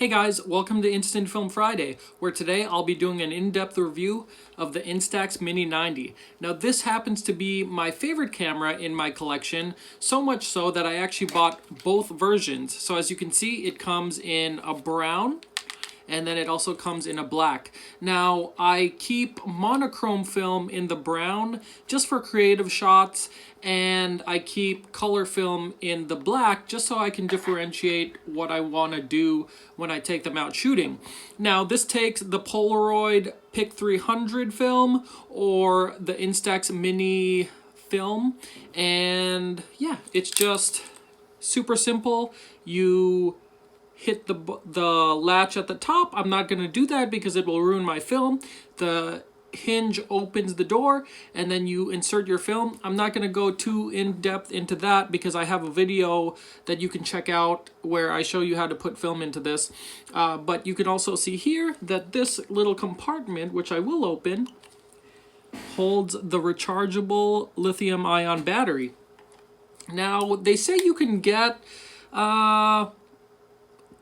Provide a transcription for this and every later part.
Hey guys, welcome to Instant Film Friday, where today I'll be doing an in-depth review of the Instax Mini 90. Now this happens to be my favorite camera in my collection, so much so that I actually bought both versions. So as you can see, it comes in a brown, and then it also comes in a black. Now, I keep monochrome film in the brown just for creative shots, and I keep color film in the black just so I can differentiate what I want to do when I take them out shooting. Now, this takes the Polaroid PIC 300 film or the Instax Mini film, and yeah, it's just super simple. You hit the latch at the top. I'm not going to do that because it will ruin my film. The hinge opens the door and then you insert your film. I'm not going to go too in depth into that because I have a video that you can check out where I show you how to put film into this. But you can also see here that this little compartment, which I will open, holds the rechargeable lithium ion battery. Now they say you can get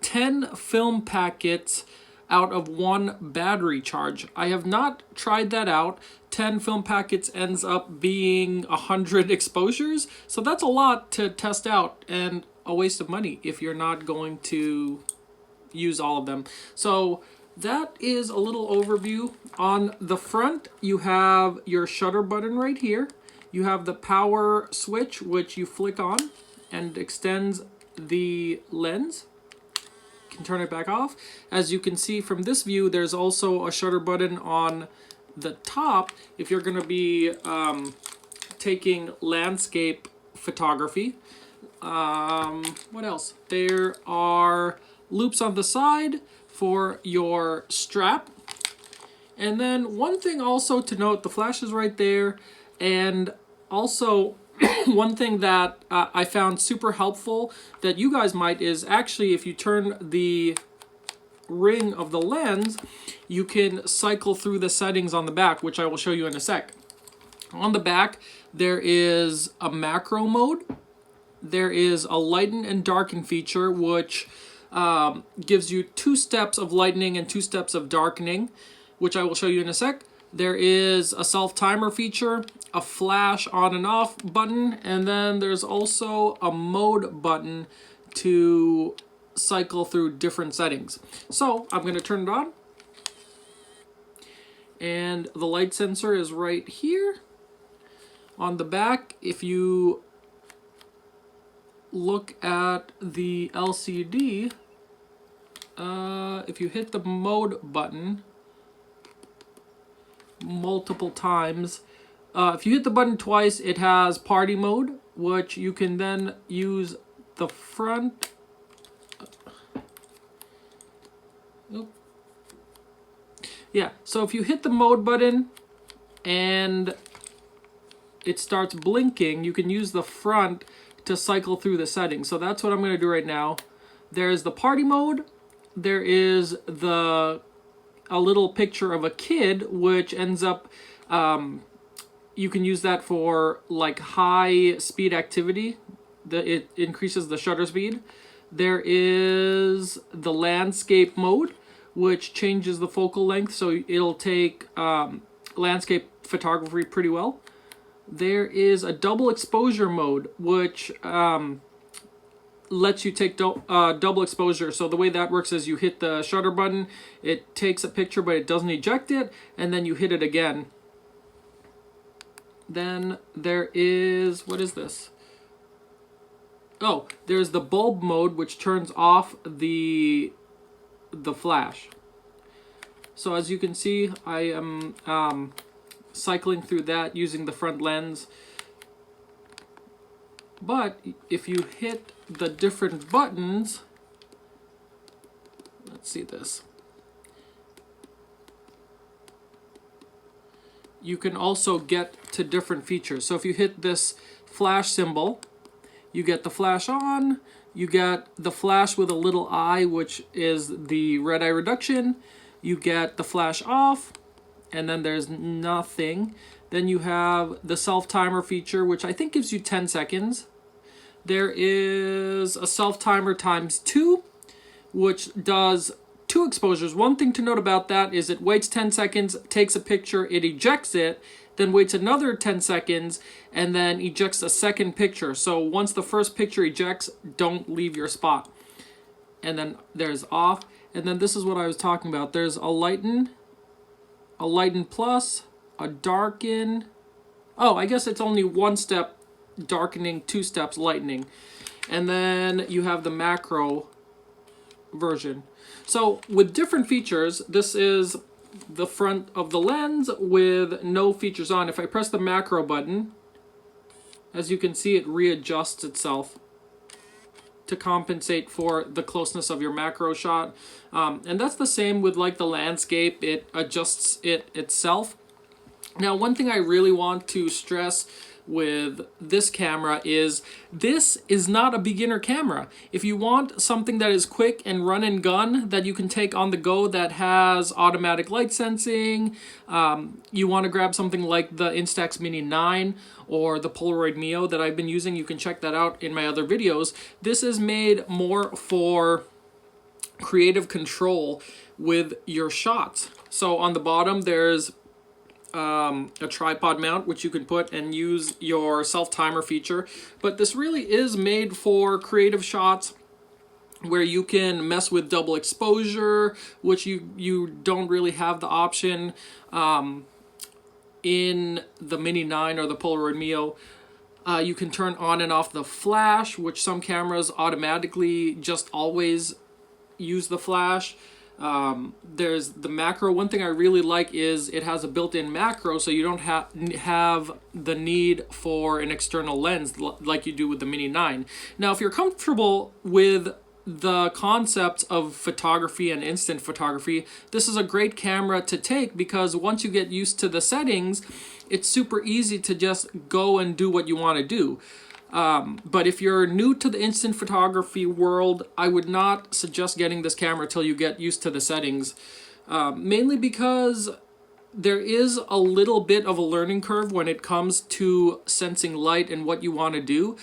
10 film packets out of one battery charge. I have not tried that out. 10 film packets ends up being 100 exposures, so that's a lot to test out and a waste of money if you're not going to use all of them. So that is a little overview. On the front, you have your shutter button right here. You have the power switch, which you flick on and extends the lens. Can turn it back off. As you can see from this view, there's also a shutter button on the top if you're going to be taking landscape photography. What else? There are loops on the side for your strap. And then one thing also to note, the flash is right there, and also one thing that I found super helpful that you guys might is actually if you turn the ring of the lens, you can cycle through the settings on the back, which I will show you in a sec. On the back, there is a macro mode. There is a lighten and darken feature, which gives you 2 steps of lightening and 2 steps of darkening, which I will show you in a sec. There is a self-timer feature, a flash on and off button, and then there's also a mode button to cycle through different settings. So I'm going to turn it on. And the light sensor is right here. On the back, if you look at the LCD, if you hit the mode button multiple times, if you hit the button twice, it has party mode, which you can then use the front. Yeah, so if you hit the mode button and it starts blinking, you can use the front to cycle through the settings. So that's what I'm going to do right now. There's the party mode. There is a little picture of a kid, which ends up you can use that for like high speed activity. It increases the shutter speed. There is the landscape mode, which changes the focal length, so it'll take landscape photography pretty well. There is a double exposure mode, which lets you take double exposure. So the way that works is you hit the shutter button, it takes a picture but it doesn't eject it, and then you hit it again. Then there is, what is this? Oh, there's the bulb mode, which turns off the flash. So as you can see, I am cycling through that using the front lens. But if you hit the different buttons, let's see this. You can also get to different features. So if you hit this flash symbol, you get the flash on, you get the flash with a little eye, which is the red eye reduction, you get the flash off, and then there's nothing. Then you have the self-timer feature, which I think gives you 10 seconds. There is a self-timer ×2. which does 2 exposures. One thing to note about that is it waits 10 seconds, takes a picture, it ejects it, then waits another 10 seconds, and then ejects a second picture. So once the first picture ejects, don't leave your spot. And then there's off. And then this is what I was talking about. There's a lighten plus, a darken. Oh, I guess it's only 1 step darkening, 2 steps lightening. And then you have the macro version. So with different features, this is the front of the lens with no features on. If I press the macro button, as you can see, it readjusts itself to compensate for the closeness of your macro shot. And that's the same with like the landscape. It adjusts it itself. Now, one thing I really want to stress with this camera is this is not a beginner camera. If you want something that is quick and run and gun that you can take on the go that has automatic light sensing, you want to grab something like the Instax Mini 9 or the Polaroid Mio that I've been using, you can check that out in my other videos. This is made more for creative control with your shots. So on the bottom there's a tripod mount which you can put and use your self-timer feature, but this really is made for creative shots where you can mess with double exposure, which you don't really have the option in the Mini 9 or the Polaroid Mio. You can turn on and off the flash, which some cameras automatically just always use the flash. There's the macro. One thing I really like is it has a built-in macro, so you don't have the need for an external lens like you do with the Mini 9. Now, if you're comfortable with the concepts of photography and instant photography, this is a great camera to take because once you get used to the settings, it's super easy to just go and do what you want to do. But if you're new to the instant photography world, I would not suggest getting this camera till you get used to the settings, mainly because there is a little bit of a learning curve when it comes to sensing light and what you want to do.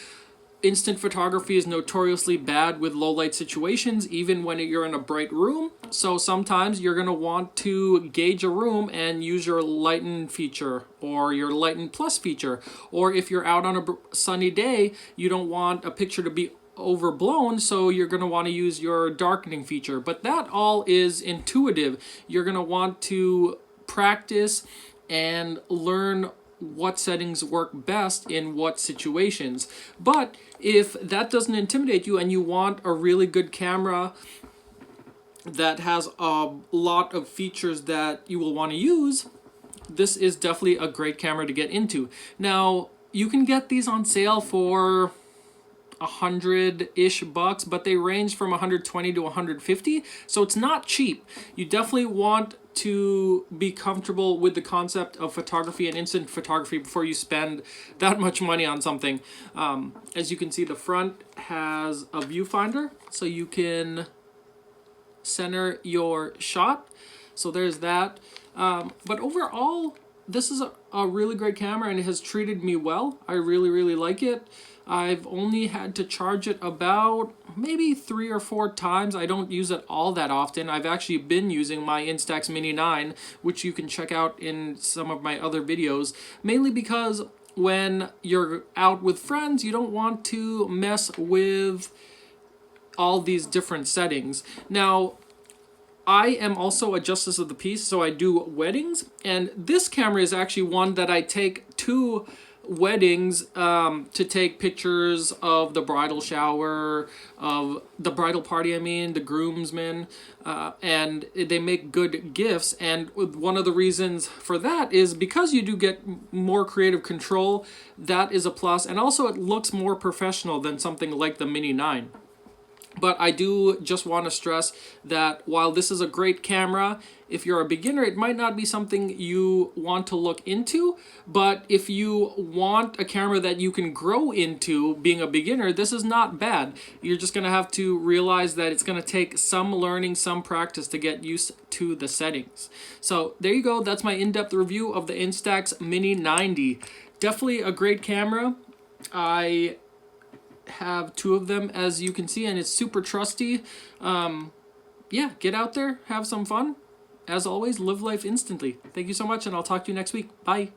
Instant photography is notoriously bad with low light situations, even when you're in a bright room. So sometimes you're going to want to gauge a room and use your lighten feature or your lighten plus feature. Or if you're out on a sunny day, you don't want a picture to be overblown, so you're going to want to use your darkening feature. But that all is intuitive. You're going to want to practice and learn what settings work best in what situations. But if that doesn't intimidate you and you want a really good camera that has a lot of features that you will want to use, this is definitely a great camera to get into. Now, you can get these on sale for $100-ish bucks, but they range from 120 to 150, so it's not cheap. You definitely want to be comfortable with the concept of photography and instant photography before you spend that much money on something. As you can see, the front has a viewfinder, so you can center your shot. So there's that. But overall, this is a really great camera and it has treated me well. I really, really like it. I've only had to charge it about maybe 3 or 4 times. I don't use it all that often. I've actually been using my Instax Mini 9, which you can check out in some of my other videos, mainly because when you're out with friends, you don't want to mess with all these different settings. Now, I am also a justice of the peace, so I do weddings, and this camera is actually one that I take to weddings to take pictures of the bridal shower, of the bridal party, the groomsmen, and they make good gifts. And one of the reasons for that is because you do get more creative control. That is a plus, and also it looks more professional than something like the Mini 9. But I do just want to stress that while this is a great camera, if you're a beginner, it might not be something you want to look into. But if you want a camera that you can grow into being a beginner, this is not bad. You're just going to have to realize that it's going to take some learning, some practice to get used to the settings. So there you go. That's my in-depth review of the Instax Mini 90. Definitely a great camera. I have 2 of them, as you can see, and it's super trusty. Yeah, get out there, have some fun. As always, live life instantly. Thank you so much, and I'll talk to you next week. Bye.